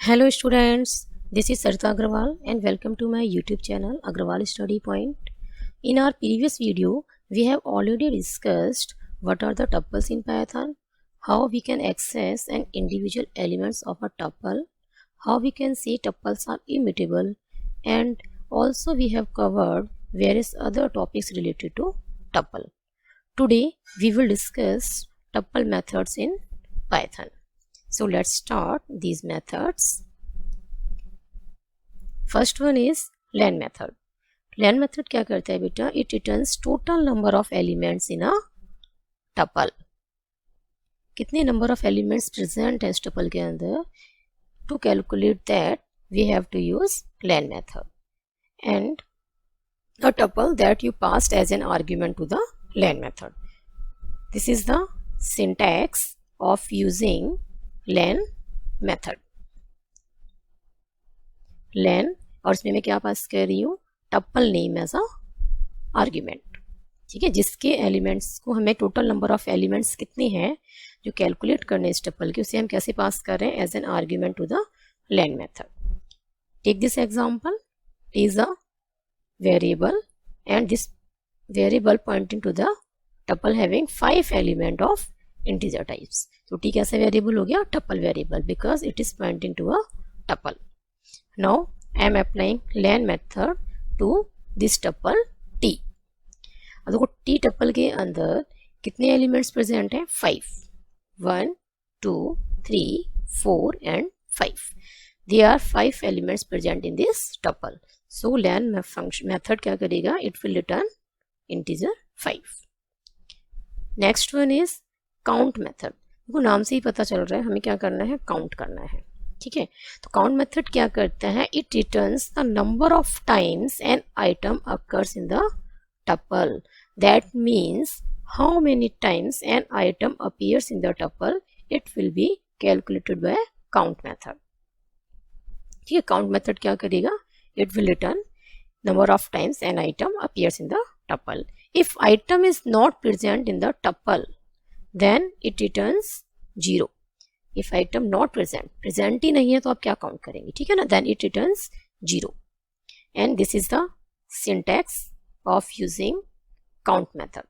Hello students, this is Sarita Agrawal and welcome to my YouTube channel Agrawal Study Point. In our previous video, we have already discussed what are the tuples in Python, how we can access an individual elements of a tuple, how we can say tuples are immutable, and also we have covered various other topics related to tuple. Today, we will discuss tuple methods in Python. So let's start these methods. First one is len method. Len method क्या करता है बेटा? It returns total number of elements in a tuple. कितने number of elements present है tuple के अंदर? To calculate that, we have to use len method. And a tuple that you passed as an argument to the len method. This is the syntax of using len method. len और इसमें मैं क्या पास कर रही हूँ? Tuple name as a argument. ठीक है, जिसके एलिमेंट्स को हमें टोटल नंबर ऑफ एलिमेंट्स कितने हैं जो कैलकुलेट करने इस टपल के, उसे हम कैसे पास कर रहे हैं? As an argument to the len method. Take this example. T is a variable and this variable pointing to the tuple having 5 element of integer types. तो T कैसा वेरिएबल हो गया? Tuple variable, because it is pointing to a tuple. Now I am applying len method to this tuple T. अब देखो T tuple के अंदर कितने elements present हैं? 5. 1, 2, 3, 4 and 5. There are 5 elements present in this tuple. So len method क्या करेगा? It will return integer 5. Next one is count method. देखो नाम से ही पता चल रहा है हमें क्या करना है? काउंट करना है. ठीक है, तो काउंट मेथड क्या करता है? It returns the number of times an item occurs in the tuple. That means how many times an item appears in the tuple. It will be calculated by count method. ठीक है, count method क्या करेगा? It will return number of times an item appears in the tuple. If item is not present in the tuple then it returns 0. If item not present ही नहीं है तो आप क्या काउंट करेंगे? ठीक है ना, then it returns 0. And this is the syntax of using count method.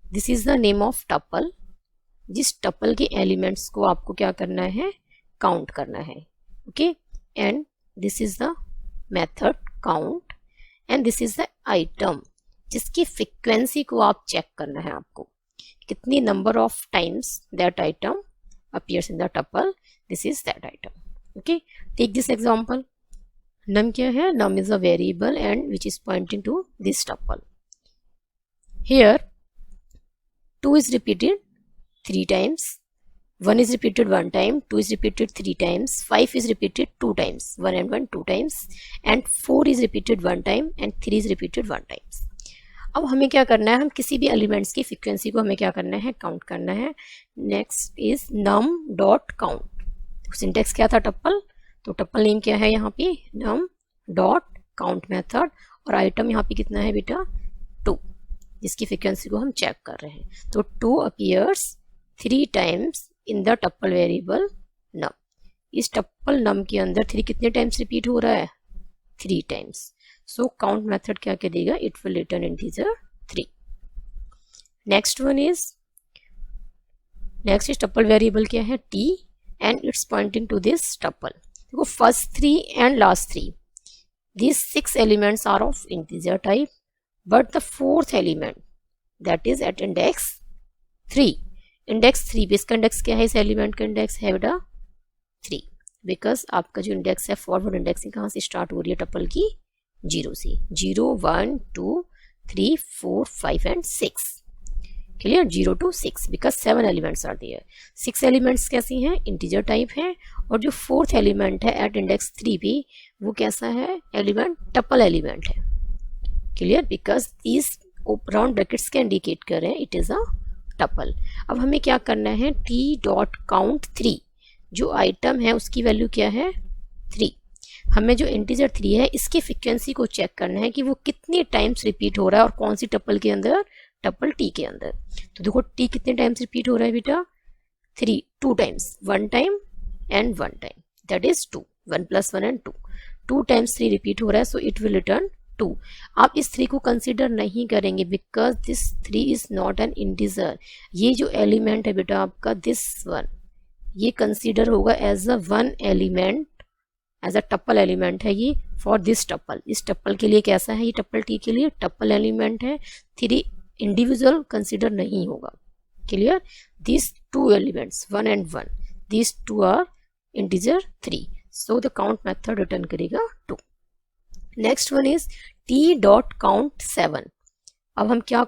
This is the name of tuple. जिस टपल के एलिमेंट्स को आपको क्या करना है? काउंट करना है. Okay, and this is the method count and this is the item जिसकी फ्रीक्वेंसी को आप चेक करना है आपको. कितनी number of times that item appears in the tuple. This is that item. Okay, take this example. Num क्या है? Num is a variable and which is pointing to this tuple. Here 2 is repeated 3 times, 1 is repeated 1 time, 2 is repeated 3 times, 5 is repeated 2 times, 1 and 1 2 times, and 4 is repeated 1 time and 3 is repeated 1 times. अब हमें क्या करना है? हम किसी भी elements की frequency को हमें क्या करना है? काउंट करना है. Next is num dot count. Syntax क्या था? टप्पल. तो टप्पल नेम क्या है यहाँ पे? num dot count method. और आइटम यहाँ पे कितना है बेटा? 2, जिसकी फ्रीक्वेंसी को हम चेक कर रहे हैं. तो 2 appears 3 times in the tuple variable num. इस टप्पल num के अंदर 3 कितने टाइम्स रिपीट हो रहा है? 3 टाइम्स. So count method क्या करेगा? It will return integer 3. Next is tuple variable क्या है? T and it's pointing to this tuple. देखो first 3 and last 3. These 6 elements are of integer type, but the 4th element that is at index 3. Index 3 पे इसका index क्या है? इस element का index है बेटा 3, बिकॉज आपका जो इंडेक्स है फॉरवर्ड इंडेक्सिंग कहाँ से स्टार्ट हो रही है? टपल की 0 से. 0, 1, 2, 3, 4, 5 and 6. Clear? 0 to 6 because 7 elements are there. 6 elements कैसी हैं? इंटीजर टाइप है. और जो 4th एलिमेंट है एट इंडेक्स 3 पे वो कैसा है? एलिमेंट टपल एलिमेंट है. क्लियर? बिकॉज इस राउंड ब्रैकेट्स के इंडिकेट कर रहे हैं इट इज अ टपल. अब हमें क्या करना है? t डॉट काउंट 3 जो आइटम है उसकी वैल्यू क्या है? 3. हमें जो इंटीजर 3 है इसकी फ्रीक्वेंसी को चेक करना है कि वो कितने टाइम्स रिपीट हो रहा है और कौन सी टपल के अंदर? टपल टी के अंदर. तो देखो टी कितने टाइम्स रिपीट हो रहा है बेटा? 2 times, 1 time and 1 time. That is 2, 1 + 1 and 2, 2 times 3 repeat हो रहा है, सो इट विल रिटर्न 2। आप इस 3 को कंसीडर नहीं करेंगे because this 3 is not an integer. ये जो एलिमेंट है बेटा आपका दिस वन, ये कंसीडर होगा as a one element, as a tuple element है ये फॉर दिस टप्पल। इस टप्पल के लिए कैसा है, ये टप्पल टी के लिए टप्पल एलिमेंट है, 3 इंडिविजुअल कंसीडर नहीं होगा। Clear? This 2 elements 1 and 1, this 2 are integer 3, so the count method return करेगा 2। Next one is t.count7। अब हम क्या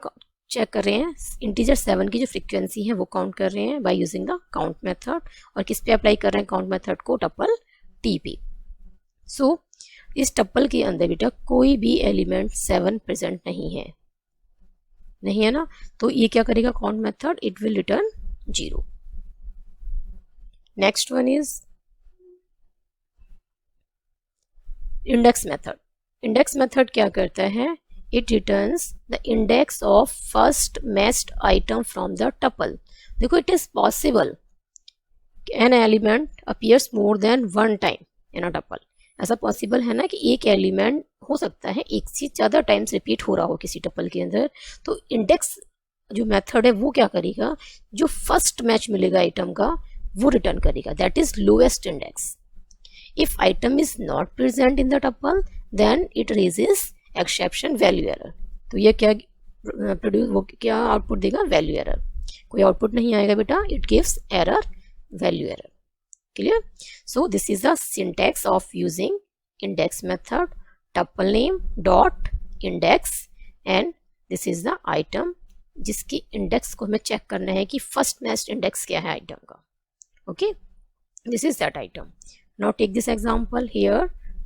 चेक कर रहे हैं, इंटीजर 7 की जो फ्रीक्वेंसी है वो काउंट कर रहे हैं bye using the count method. और किस पे अप्लाई कर रहे हैं काउंट मेथड को, टप्पल t पे। सो इस टप्पल के अंदर बेटा कोई भी एलिमेंट 7 प्रेजेंट नहीं है ना, तो ये क्या करेगा count method, it will return 0। Next one is index method. Index method क्या करता है, it returns the index of first matched item from the tuple. देखो it is possible an element appears more than 1 time in a tuple. ऐसा possible है ना कि एक element हो सकता है एक से ज़्यादा टाइम्स रिपीट हो रहा हो किसी टपल के अंदर। तो इंडेक्स जो मेथड है वो क्या करेगा, जो फर्स्ट मैच मिलेगा आइटम का वो रिटर्न करेगा, that is lowest index. If item is not present in the tuple, then it raises exception value error। तो ये क्या प्रोड्यूस, वो क्या आउटपुट देगा, वैल्यू एरर। कोई आउटपुट नहीं आएगा बेटा, it gives error, value error. Clear? So this is the syntax of using index method, tuple name dot index, and this is the item जिसकी इंडेक्स को हमें चेक करना है कि फर्स्ट मैच्ड इंडेक्स क्या है आइटम का। Okay, this is that item. Now take this example here.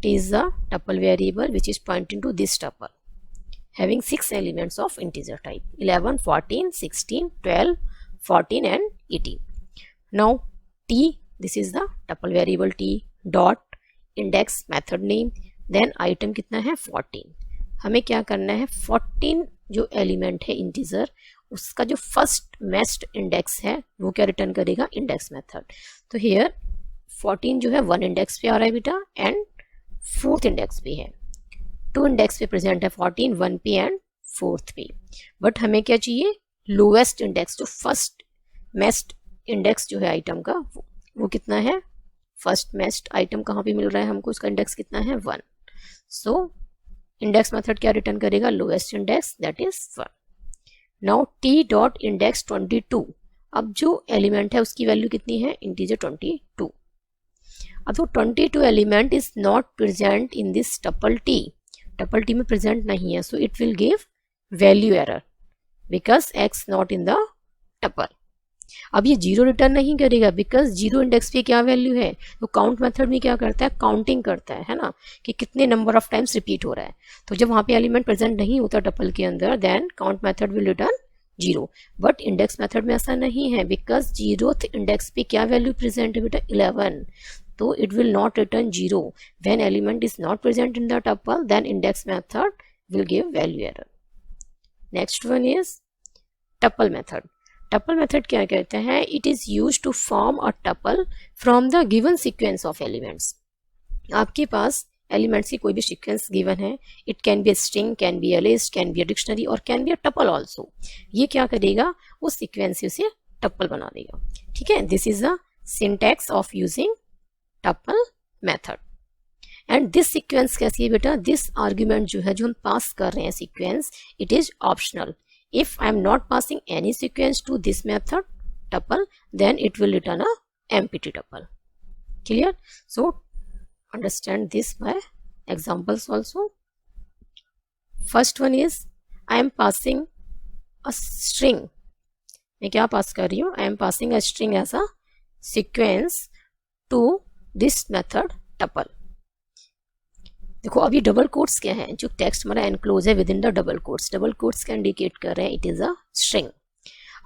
T is the tuple variable which is pointing to this tuple having 6 elements of integer type 11, 14, 16, 12, 14 and 18. Now T, this is the tuple variable T dot index method name, then item कितना है 14। हमें क्या करना है, 14 जो element है integer उसका जो फर्स्ट मैच्ड इंडेक्स है वो क्या रिटर्न करेगा, इंडेक्स मेथड। तो हियर 14 जो है 1 इंडेक्स पे आ रहा है बेटा एंड 4th इंडेक्स पे है, 2 इंडेक्स पे प्रेजेंट है 14, 1 पे एंड 4th पे। बट हमें क्या चाहिए, लोएस्ट इंडेक्स, जो फर्स्ट मैच्ड इंडेक्स जो है आइटम का वो कितना है, फर्स्ट मैच्ड आइटम कहाँ पे मिल रहा है हमको, उसका इंडेक्स कितना है 1। सो इंडेक्स मेथड क्या रिटर्न करेगा, lowest index, that is 1। Now T dot index 22। अब जो एलिमेंट है उसकी वैल्यू कितनी है, इंटीजर 22। अब तो 22 element is not present in this tuple T में प्रेजेंट नहीं है, so it will give value error because x not in the tuple. अब ये 0 रिटर्न नहीं करेगा बिकॉज 0 इंडेक्स पे क्या वैल्यू है, तो काउंट मेथड में क्या करता है, काउंटिंग करता है ना, कि कितने नंबर ऑफ टाइम्स रिपीट हो रहा है। तो जब वहाँ पे एलिमेंट प्रेजेंट नहीं होता टपल के अंदर, then count method will return 0। But index method में ऐसा नहीं है बिकॉज 0th इंडेक्स पे क्या वैल्यू प्रेजेंट है बेटा, 11। तो it will not return 0 when element is not present in the tuple, then index method will give value error। next one is tuple method। tuple method क्या कहता है, it is used to form a tuple from the given sequence of elements। आपके पास elements की कोई भी sequence given है, it can be string, can be a list, can be a dictionary और can be a tuple also. ये क्या करेगा, उस सीक्वेंस से उसे टपल बना देगा। ठीक है, this is the syntax of using tuple method. And this sequence कैसी है बेटा, दिस आर्ग्यूमेंट जो है जो हम पास कर रहे हैं sequence, it is optional. If I am not passing any sequence to this method tuple, then it will return a empty tuple. Clear? So understand this by examples also। first one is I am passing a string। मैं क्या पास कर रही हूँ, I am passing a string as a sequence to this method tuple। देखो अभी double quotes क्या है, जो टेक्स्ट हमारा एनक्लोज है with in the double quotes का इंडिकेट कर रहे हैं इट इज अ स्ट्रिंग।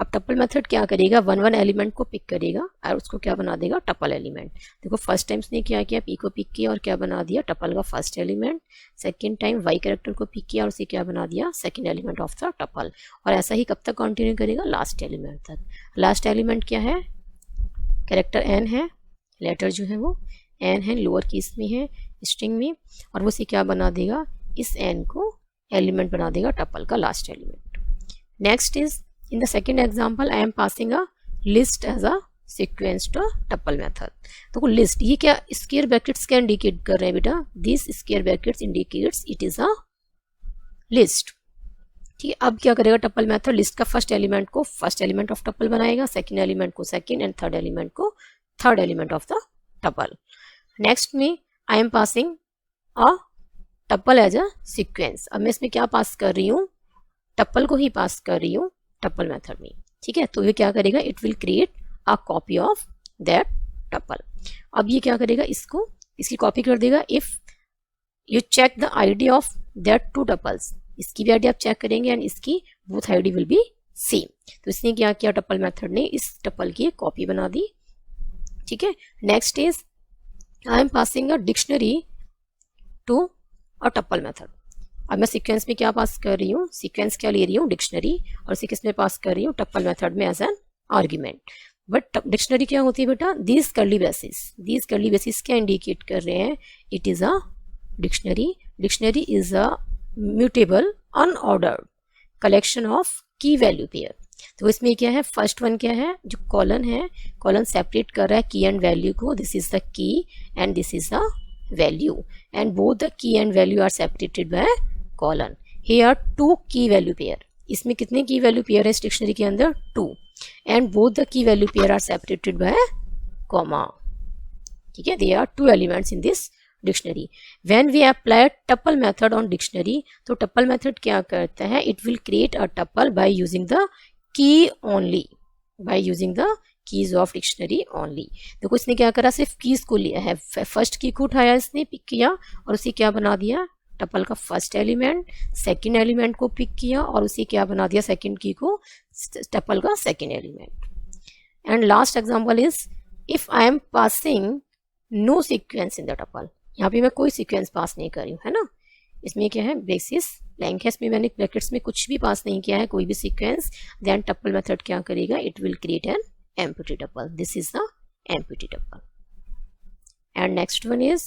अब टपल मेथड क्या करेगा, 1 एलिमेंट को पिक करेगा और उसको क्या बना देगा, टपल एलिमेंट। देखो फर्स्ट टाइम उसने क्या किया, पी को पिक किया और क्या बना दिया, टपल का first element. Second time Y character को पिक किया और उसे क्या बना दिया, second element of the tuple. और ऐसा ही कब तक कंटिन्यू करेगा, लास्ट एलिमेंट तक। लास्ट एलिमेंट क्या है, कैरेक्टर एन है, लेटर जो है वो एन है लोअर केस में है स्ट्रिंग में, और वो उसे क्या बना देगा, इस एन को एलिमेंट बना देगा टपल का last element. Next is in the second example I am passing a list as a sequence to tuple method. तो लिस्ट ये क्या स्क्वायर ब्रैकेट्स क्या इंडिकेट कर रहे हैं बेटा, this square brackets indicates it is a list. ठीक है, अब क्या करेगा टपल मेथड, लिस्ट का फर्स्ट एलिमेंट को फर्स्ट एलिमेंट ऑफ टपल बनाएगा, सेकंड एलिमेंट को सेकंड एंड थर्ड एलिमेंट को third element of the tuple. Next में I am passing a tuple as a sequence. अब मैं इसमें क्या पास कर रही हूँ, टपल को ही पास कर रही हूँ टपल मेथड में। ठीक है, तो ये क्या करेगा, it will create a copy of that tuple. अब ये क्या करेगा, इसको इसकी कॉपी कर देगा। If you check the ID of that two tuples, इसकी भी आईडी आप चेक करेंगे एंड इसकी both ID will be same. तो इसने क्या किया, टपल मेथड ने इस टपल की एक कॉपी बना दी। ठीक है, next is I am passing a dictionary to a tuple method. अब मैं सीक्वेंस में क्या पास कर रही हूँ, सीक्वेंस क्या ले रही हूँ, डिक्शनरी, और इसे किस में पास कर रही हूँ, टपल मेथड में as an argument. But dictionary क्या होती है बेटा, दीज कर्ली बेसिस क्या इंडिकेट कर रहे हैं, it is a dictionary. Dictionary is a mutable unordered collection of key value pair. तो इसमें क्या है, फर्स्ट वन क्या है, जो कॉलन है, कॉलन सेपरेट कर रहा है की एंड वैल्यू को, this is the key and this is the value, and both the key and value are separated by colon. Here two key value pair, इसमें कितने की वैल्यू पेयर है इस dictionary के अंदर, two, and both the key value pair are separated by comma. ठीक है, they are two elements in this dictionary. When we apply tuple method on dictionary, तो टपल मेथड क्या करता है, it will create a tuple by using the key only, by using the keys of dictionary only. देखो इसने क्या करा, सिर्फ keys को लिया है, फर्स्ट की को उठाया इसने, पिक किया और उसे क्या बना दिया, टपल का फर्स्ट एलिमेंट, सेकंड एलिमेंट को पिक किया और उसे क्या बना दिया, सेकंड की को टपल का second element. And last example is if I am passing no sequence in the tuple, यहाँ पे मैं कोई सीक्वेंस पास नहीं कर रही हूँ, है ना, इसमें क्या है बेसिस ब्लैंक है, इसमें मैंने ब्रैकेट्स में कुछ भी पास नहीं किया है, कोई भी सीक्वेंस, देन टपल मेथड क्या करेगा, it will create an empty tuple. This is the empty tuple. And next one is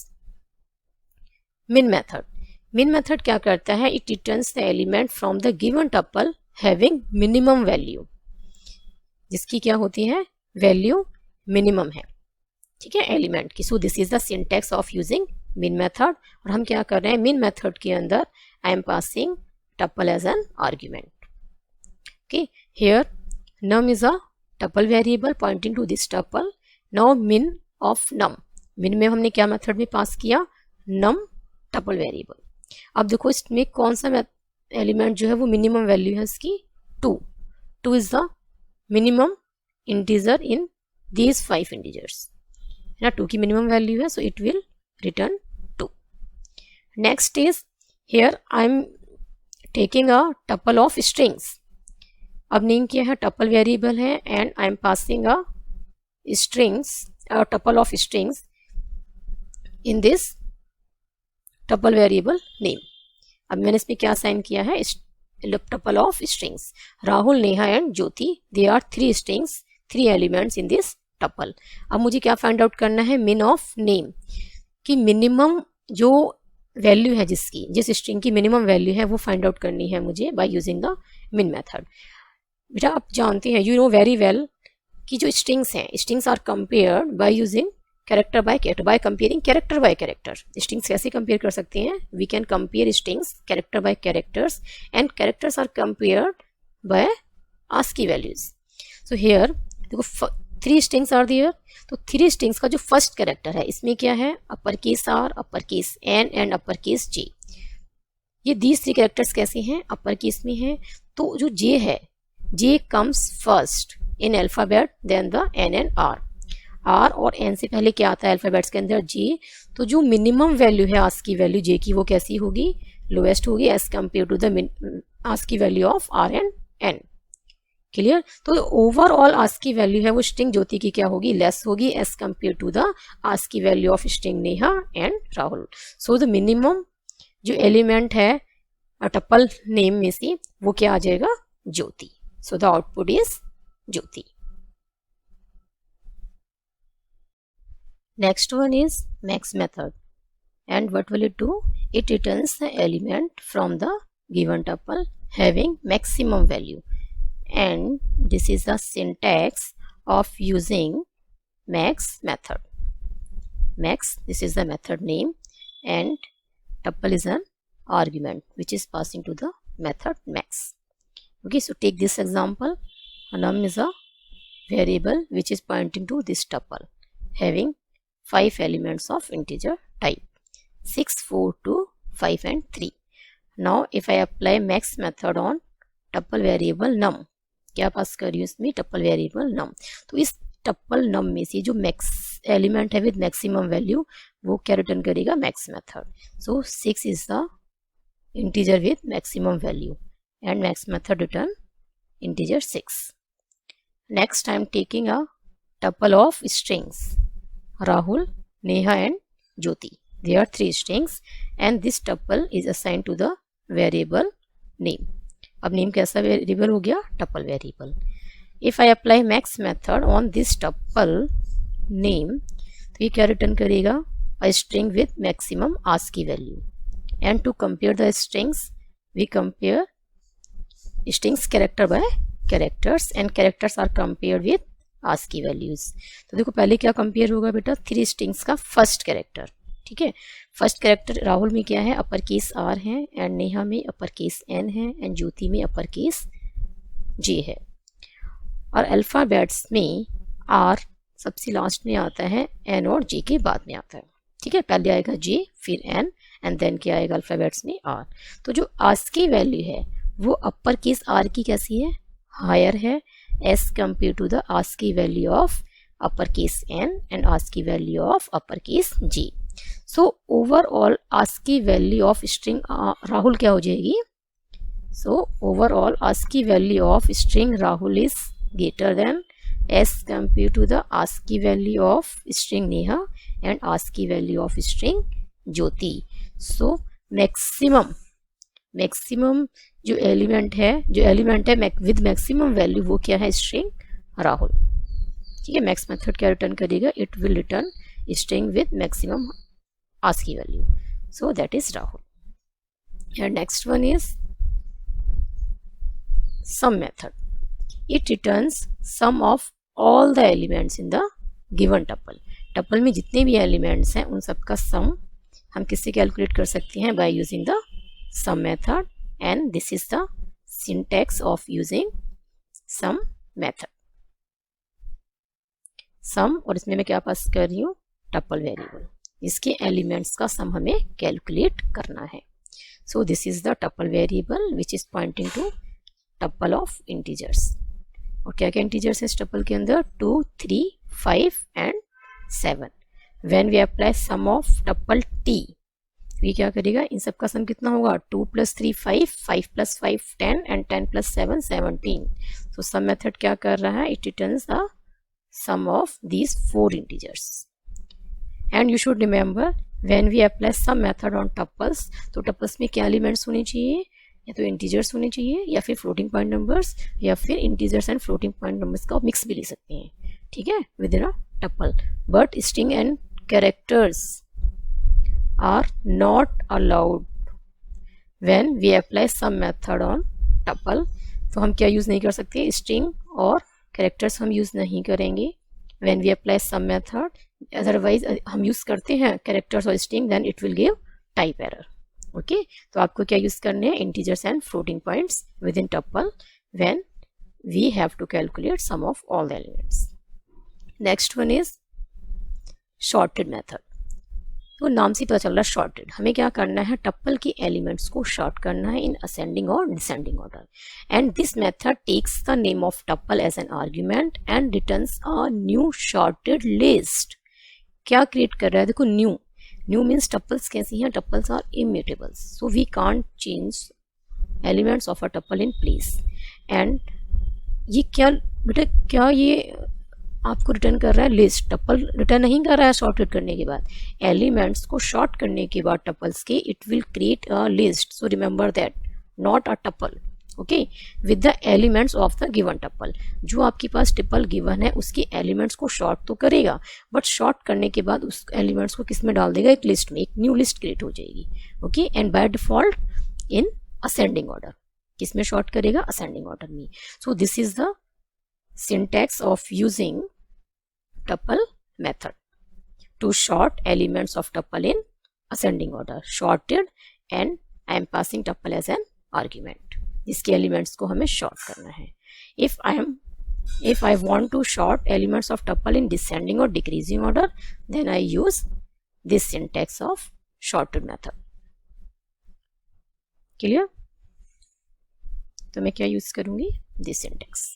min method. Min method क्या करता है, it returns the element from the given tuple having minimum value, जिसकी क्या होती है, value minimum है। ठीक है, एलिमेंट की। So this is the syntax of using min method। और हम क्या कर रहे हैं, min method के अंदर आई am passing tuple as an argument। Okay, here num is a tuple variable pointing to this tuple। now min of num, min में हमने क्या मेथड में पास किया, num tuple variable। अब देखो इसमें कौन सा एलिमेंट जो है वो मिनिमम वैल्यू है इसकी, 2 is the minimum integer in these 5 integers, है ना, 2 की मिनिमम वैल्यू है, so it will return 2। Next is here I am taking a tuple of strings. अब नेम क्या है, टपल वेरिएबल है, and I am passing a strings, tuple of strings in this tuple variable name. अब मैंने इसमें क्या sign किया है, tuple of strings, Rahul, Neha and Jyoti, they are 3 strings, 3 elements in this tuple. अब मुझे क्या फाइंड आउट करना है, मिन ऑफ नेम, कि मिनिमम जो वैल्यू है जिस स्ट्रिंग की मिनिमम वैल्यू है वो फाइंड आउट करनी है मुझे बाय यूजिंग द मिन मेथड। बेटा आप जानते हैं, यू नो वेरी वेल कि जो स्ट्रिंग्स हैं, strings are compared by using character by character, by comparing character by character. Strings कैसे कंपेयर कर सकते हैं, we can compare strings character by characters, and characters are compared by ASCII values. So here देखो 3 strings are there, तो 3 strings का जो first character है इसमें क्या है, upper case R, upper case N and upper case J. ये these 3 characters कैसे हैं, अपर केस में है, तो जो जे है, J comes first in alphabet then the N and R। R और N से पहले क्या आता है अल्फाबेट्स के अंदर, J। तो जो मिनिमम वैल्यू है आस्की वैल्यू J की वो कैसी होगी, लोएस्ट होगी as compared to the ASCII value of R and N। Clear, तो ओवरऑल आस्की वैल्यू है वो स्ट्रिंग ज्योति की क्या होगी, लेस होगी as compared to the ASCII value of string Neha and Rahul. So the minimum जो एलिमेंट है टपल नेम में से वो क्या आ जाएगा, ज्योति। So the output is Jyoti। Next one is max method, and what will it do? It returns the element from the given tuple having maximum value, and this is the syntax of using max method. Max, this is the method name, and tuple is an argument which is passing to the method max. Okay, so take this example. Num is a variable which is pointing to this tuple having 5 elements of integer type 6, 4, 2, 5 and 3. Now if I apply max method on tuple variable num, क्या पास कर रही हूँ इसमें? tuple variable num. तो इस tuple num में से जो max element है with maximum value वो क्या रिटर्न करेगा? max method. So 6 is the integer with maximum value and max method return integer 6. Next I am taking a tuple of strings Rahul, Neha and Jyoti. There are 3 strings and this tuple is assigned to the variable name. अब name कैसा variable हो गया? tuple variable. If I apply max method on this tuple name, तो ये क्या return करेगा? A string with maximum ASCII value. And to compare the strings, we compare strings character by characters and characters are compared with ASCII values. तो देखो पहले क्या compare होगा बेटा? 3 स्ट्रिंग्स का फर्स्ट कैरेक्टर. ठीक है, फर्स्ट कैरेक्टर राहुल में क्या है? अपर केस आर है, एंड नेहा में अपर केस एन है, एंड ज्योति में अपर केस जे है. और अल्फाबेट्स में आर सबसे लास्ट में आता है, एन और जे के बाद में आता है. ठीक है, पहले आएगा जे फिर एन एंड देन क्या आएगा अल्फाबेट्स में आर. तो जो ASCII वैल्यू है वो अपर केस आर की कैसी है? हायर है as compared to the ASCII value of uppercase n and ASCII value of uppercase j. So overall ASCII value of string Rahul क्या हो जाएगी? So overall ASCII value of string Rahul is greater than as compared to the ASCII value of string Neha and ASCII value of string Jyoti. So maximum जो element है with maximum value वो क्या है? String Rahul. ठीक है, max method क्या return करेगा? It will return string with maximum ASCII value. So that is Rahul. And next one is sum method. It returns sum of all the elements in the given tuple. Tuple में जितने भी elements हैं उन सबका सम हम किससे calculate कर सकते हैं? Bye using the sum method, and this is the syntax of using sum method. sum, और इसमें मैं क्या पास कर रही हूँ? tuple variable. इसके एलिमेंट्स का सम हमें कैलकुलेट करना है. so this is the tuple variable which is pointing to tuple of integers. और क्या क्या integers है इस tuple के अंदर? 2, 3, 5 and 7. when we apply sum of tuple t, ये क्या करेगा? इन सब का सम कितना होगा? 2 + 3 5, 5 + 5 10 and 10 + 7 17. तो सम मेथड क्या कर रहा है? It returns the sum of these 4 integers. And you should remember when we apply sum method on tuples, तो टपल्स में क्या एलिमेंट्स होने चाहिए? या तो इंटीजर्स होने चाहिए या फिर फ्लोटिंग पॉइंट नंबर्स, या फिर integers and floating point numbers का मिक्स भी ले सकते हैं. ठीक है, with in a tuple. But string and characters are not allowed when we apply sum method on tuple. तो हम क्या यूज़ नहीं कर सकते? स्ट्रिंग और कैरेक्टर्स हम यूज़ नहीं करेंगे when we apply sum method. Otherwise हम यूज़ करते हैं कैरेक्टर्स और string, then it will give type error. Okay, तो आपको क्या यूज़ करने हैं? Integers and floating points with in tuple when we have to calculate sum of all the elements. Next one is sorted method. तो नाम से पता चल रहा है शॉर्टेड. हमें क्या करना है? टप्पल के एलिमेंट्स को शॉर्ट करना है इन असेंडिंग और descending order. And this method takes the name of tuple as an argument and returns a new sorted list. क्या क्रिएट कर रहा है? देखो न्यू मीन्स टप्पल्स कैसी हैं? Tuples are immutables, so we can't change elements of a tuple in place. And ये क्या बेटा, क्या ये आपको रिटर्न कर रहा है? लिस्ट. टपल रिटर्न नहीं कर रहा है शॉर्टेड करने के बाद. एलिमेंट्स को शॉर्ट करने के बाद टपल्स के, it will create a list. So remember that, not a tuple. Okay, with the elements of the given tuple. जो आपके पास टप्पल गिवन है उसके एलिमेंट्स को शॉर्ट तो करेगा, बट शॉर्ट करने के बाद उस एलिमेंट्स को किस में डाल देगा, एक लिस्ट में, एक न्यू लिस्ट क्रिएट हो जाएगी। Okay, and by default in ascending order. किस में शॉर्ट करेगा, असेंडिंग ऑर्डर में। So this is the syntax of using tuple method to sort elements of tuple in ascending order, sorted, and I am passing tuple as an argument, जिसके elements को हमें sort करना है। If I want to sort elements of tuple in descending or decreasing order, then I use this syntax of sorted method। Clear? तो मैं क्या use करूंगी, this syntax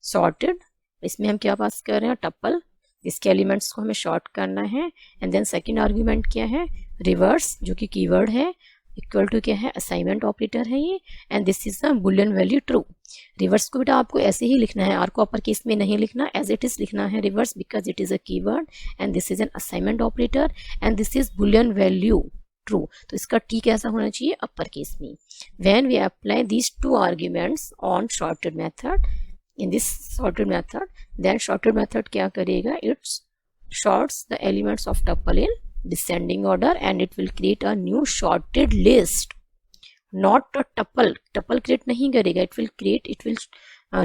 sorted। इसमें हम क्या पास कर रहे हैं, टप्पल, इसके एलिमेंट्स को हमें शॉर्ट करना है। एंड देन सेकंड आर्गुमेंट क्या है, रिवर्स, जो कि कीवर्ड है, इक्वल टू क्या है, असाइनमेंट ऑपरेटर है ये, and this is the Boolean value true. Reverse को बेटा आपको ऐसे ही लिखना है, आर को अपर केस में नहीं लिखना, एज इट इज लिखना है reverse, because it is a keyword and this is an assignment operator and this is boolean value true. तो इसका टी कैसा होना चाहिए, अपर केस में। When we apply these two arguments on sorted method, in this sorted method, then sorted method क्या करेगा, it sorts the elements of tuple in descending order and it will create a new sorted list, not a tuple create नहीं करेगा, it will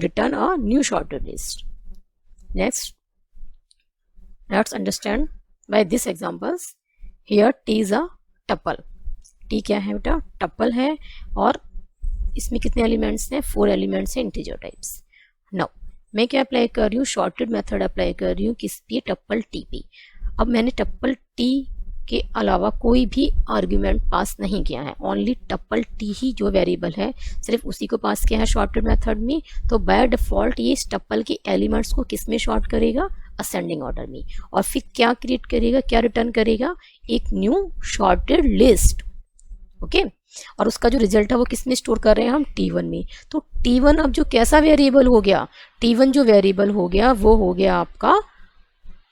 return a new sorted list। Next, let's understand by this examples। here t is a tuple, t क्या है बेटा, tuple है, और इसमें कितने elements हैं, 4 एलिमेंट्स हैं इंटीजर टाइप्स। नाउ मैं क्या अप्लाई कर रही हूँ, शॉर्टेड मेथड अप्लाई कर रही हूँ किस पे, टप्पल टी पे। अब मैंने टप्पल टी के अलावा कोई भी आर्ग्यूमेंट पास नहीं किया है, ओनली टप्पल टी ही जो वेरिएबल है सिर्फ उसी को पास किया है शॉर्टेड मेथड में। तो बाय डिफॉल्ट ये टप्पल के एलिमेंट्स को किस में शॉर्ट करेगा, असेंडिंग ऑर्डर में, और फिर क्या क्रिएट करेगा, क्या रिटर्न करेगा, एक न्यू शॉर्टेड लिस्ट। ओके, और उसका जो रिजल्ट है वो किस में स्टोर कर रहे हैं हम, T1 में। तो T1 अब जो कैसा वेरिएबल हो गया, T1 जो वेरिएबल हो गया वो हो गया आपका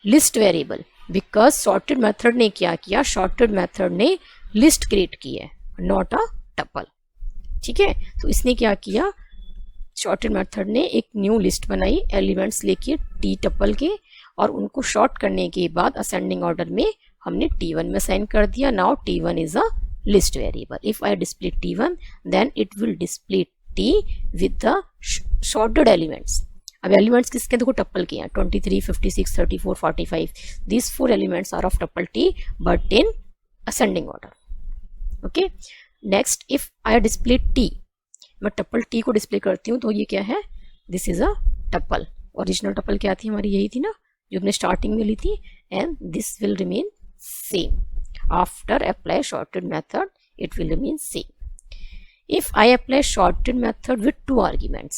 list variable, because sorted method ने क्या किया, शॉर्टेड मेथड ने लिस्ट क्रिएट की है, नॉट अ टप्पल। ठीक है, तो इसने क्या किया, शॉर्टेड मेथड ने एक न्यू लिस्ट बनाई एलिमेंट्स लेके टी टप्पल के, और उनको शॉर्ट करने के बाद असेंडिंग ऑर्डर में हमने T1 में साइन कर दिया। Now T1 is a list variable। if I display T1 then it will display T with the sorted elements। अब एलिमेंट्स किसके, देखो टप्पल के हैं 23, 56, 34, 45, these 4 elements are of tuple T but in ascending order। okay, next if I display T, मैं टप्पल T को display करती हूँ, तो ये क्या है, this is a tuple. Original tuple क्या थी हमारी, यही थी ना जो हमने स्टार्टिंग में ली थी, and this will remain same. After apply sorted method, it will remain same। If I apply sorted method with 2 arguments,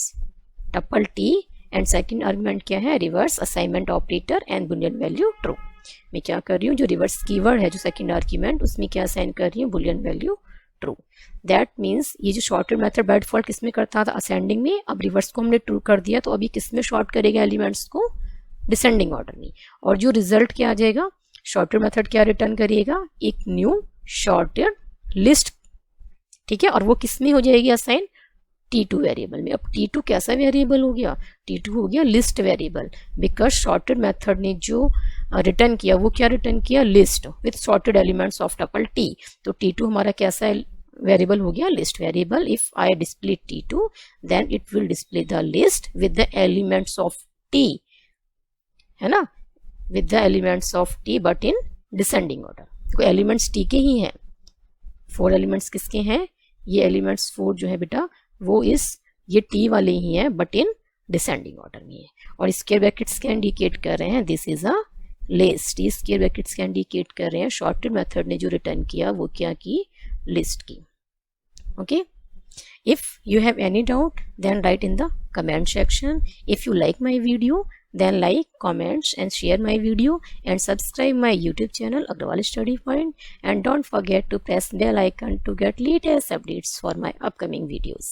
tuple T and second argument क्या है, reverse assignment operator and boolean value true। मैं क्या कर रही हूँ, जो reverse keyword है जो second argument, उसमें क्या assign कर रही हूँ, boolean value true। That means ये जो sorted method by default किस में करता था, ascending में, अब reverse को हमने true कर दिया, तो अभी किस में short करेगा एलिमेंट्स को, descending order में। और जो रिजल्ट क्या आ जाएगा, शॉर्टेड मेथड क्या रिटर्न करिएगा, एक न्यू शॉर्टेड लिस्ट। ठीक है, और वो किस में हो जाएगी असाइन, T2 वेरिएबल में। अब T2 कैसा वेरिएबल हो गया, T2 हो गया list variable, because sorted method ने जो रिटर्न किया वो क्या रिटर्न किया, list with sorted elements of tuple T। तो T2 हमारा कैसा वेरिएबल हो गया, list variable. If I display T2 then it will display the list with the elements of T, है ना, with the elements of T but in descending order। देखो elements T के ही हैं, 4 एलिमेंट्स किसके हैं, ये एलिमेंट्स 4 जो है बेटा वो ये T वाले ही हैं बट इन डिसेंडिंग ऑर्डर में है। और स्क्वायर ब्रैकेट्स क्या इंडिकेट कर रहे हैं, दिस इज अ लिस्ट। ये स्क्वायर ब्रैकेट्स क्या इंडिकेट कर रहे हैं, शॉर्टेड मेथड ने जो रिटर्न किया वो क्या की, लिस्ट की। Okay, if you have any doubt then write in the comment section। if you like my video then like, comments and share my video and subscribe my YouTube channel Agrawal Study Point, and don't forget to press bell icon to get latest updates for my upcoming videos।